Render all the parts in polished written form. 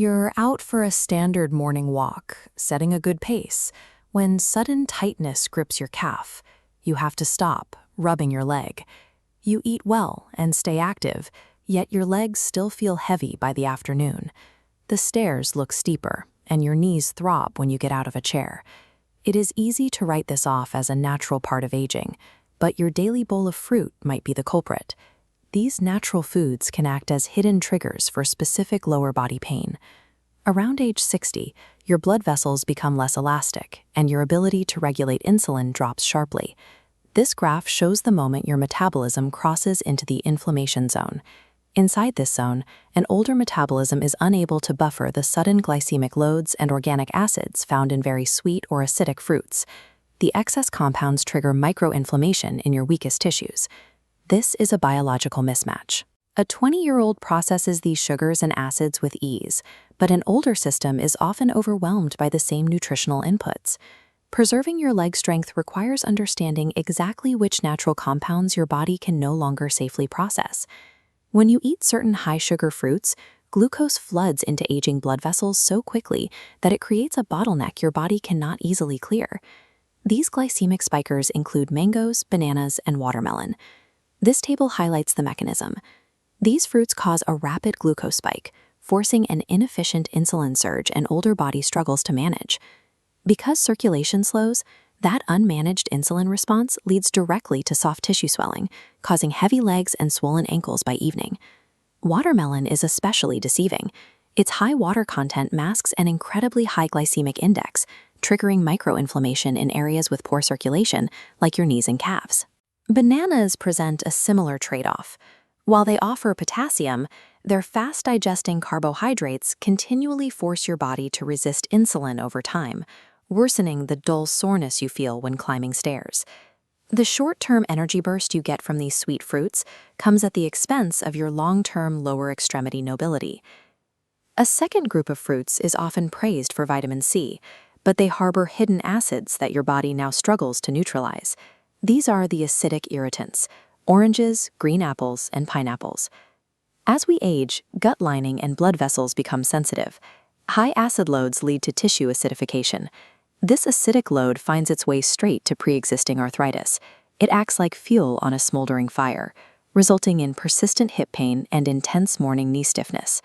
You're out for a standard morning walk, setting a good pace, when sudden tightness grips your calf. You have to stop, rubbing your leg. You eat well and stay active, yet your legs still feel heavy by the afternoon. The stairs look steeper, and your knees throb when you get out of a chair. It is easy to write this off as a natural part of aging, but your daily bowl of fruit might be the culprit. These natural foods can act as hidden triggers for specific lower body pain. Around age 60, your blood vessels become less elastic, and your ability to regulate insulin drops sharply. This graph shows the moment your metabolism crosses into the inflammation zone. Inside this zone, an older metabolism is unable to buffer the sudden glycemic loads and organic acids found in very sweet or acidic fruits. The excess compounds trigger microinflammation in your weakest tissues. This is a biological mismatch. A 20-year-old processes these sugars and acids with ease, but an older system is often overwhelmed by the same nutritional inputs. Preserving your leg strength requires understanding exactly which natural compounds your body can no longer safely process. When you eat certain high-sugar fruits, glucose floods into aging blood vessels so quickly that it creates a bottleneck your body cannot easily clear. These glycemic spikers include mangoes, bananas, and watermelon. This table highlights the mechanism. These fruits cause a rapid glucose spike, forcing an inefficient insulin surge an older body struggles to manage. Because circulation slows, that unmanaged insulin response leads directly to soft tissue swelling, causing heavy legs and swollen ankles by evening. Watermelon is especially deceiving. Its high water content masks an incredibly high glycemic index, triggering microinflammation in areas with poor circulation, like your knees and calves. Bananas present a similar trade-off. While they offer potassium, their fast-digesting carbohydrates continually force your body to resist insulin over time, worsening the dull soreness you feel when climbing stairs. The short-term energy burst you get from these sweet fruits comes at the expense of your long-term lower extremity nobility. A second group of fruits is often praised for vitamin C, but they harbor hidden acids that your body now struggles to neutralize. These are the acidic irritants: oranges, green apples, and pineapples. As we age, gut lining and blood vessels become sensitive. High acid loads lead to tissue acidification. This acidic load finds its way straight to pre-existing arthritis. It acts like fuel on a smoldering fire, resulting in persistent hip pain and intense morning knee stiffness.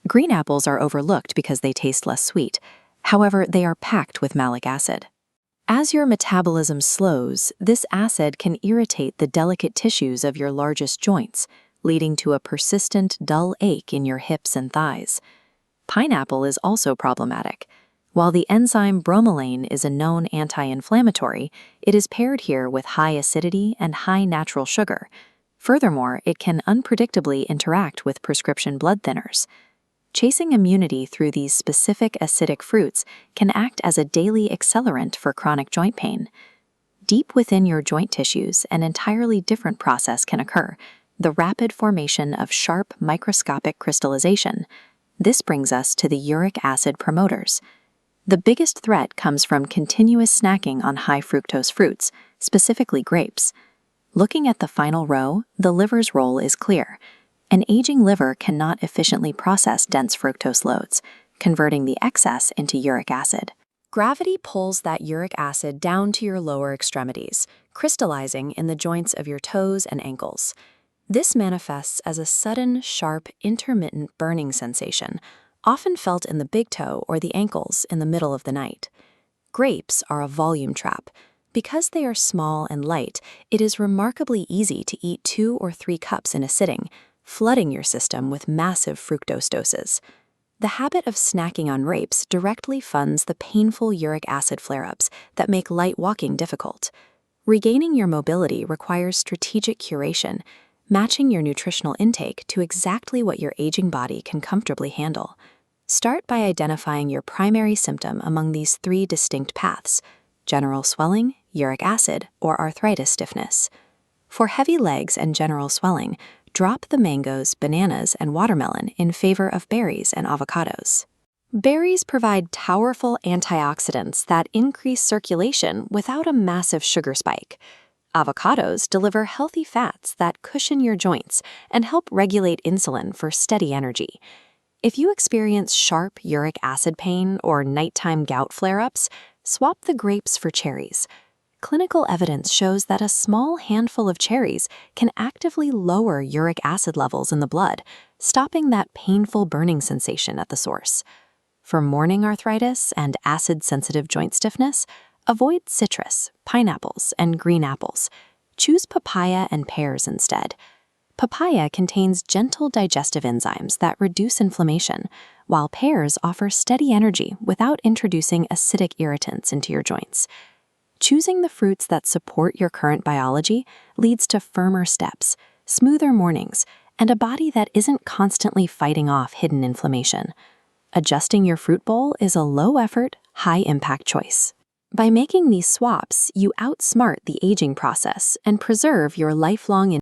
Green apples are overlooked because they taste less sweet. However, they are packed with malic acid. As your metabolism slows, this acid can irritate the delicate tissues of your largest joints, leading to a persistent, dull ache in your hips and thighs. Pineapple is also problematic. While the enzyme bromelain is a known anti-inflammatory, it is paired here with high acidity and high natural sugar. Furthermore, it can unpredictably interact with prescription blood thinners. Chasing immunity through these specific acidic fruits can act as a daily accelerant for chronic joint pain. Deep within your joint tissues, an entirely different process can occur: the rapid formation of sharp microscopic crystallization. This brings us to the uric acid promoters. The biggest threat comes from continuous snacking on high fructose fruits, specifically grapes. Looking at the final row, the liver's role is clear. An aging liver cannot efficiently process dense fructose loads, converting the excess into uric acid. Gravity pulls that uric acid down to your lower extremities, crystallizing in the joints of your toes and ankles. This manifests as a sudden, sharp, intermittent burning sensation, often felt in the big toe or the ankles in the middle of the night. Grapes are a volume trap. Because they are small and light, it is remarkably easy to eat 2 or 3 cups in a sitting, flooding your system with massive fructose doses. The habit of snacking on grapes directly funds the painful uric acid flare-ups that make light walking difficult. Regaining your mobility requires strategic curation, matching your nutritional intake to exactly what your aging body can comfortably handle. Start by identifying your primary symptom among these 3 distinct paths: general swelling, uric acid, or arthritis stiffness. For heavy legs and general swelling, drop the mangoes, bananas, and watermelon in favor of berries and avocados. Berries provide powerful antioxidants that increase circulation without a massive sugar spike. Avocados deliver healthy fats that cushion your joints and help regulate insulin for steady energy. If you experience sharp uric acid pain or nighttime gout flare-ups, swap the grapes for cherries. Clinical evidence shows that a small handful of cherries can actively lower uric acid levels in the blood, stopping that painful burning sensation at the source. For morning arthritis and acid-sensitive joint stiffness, avoid citrus, pineapples, and green apples. Choose papaya and pears instead. Papaya contains gentle digestive enzymes that reduce inflammation, while pears offer steady energy without introducing acidic irritants into your joints. Choosing the fruits that support your current biology leads to firmer steps, smoother mornings, and a body that isn't constantly fighting off hidden inflammation. Adjusting your fruit bowl is a low-effort, high-impact choice. By making these swaps, you outsmart the aging process and preserve your lifelong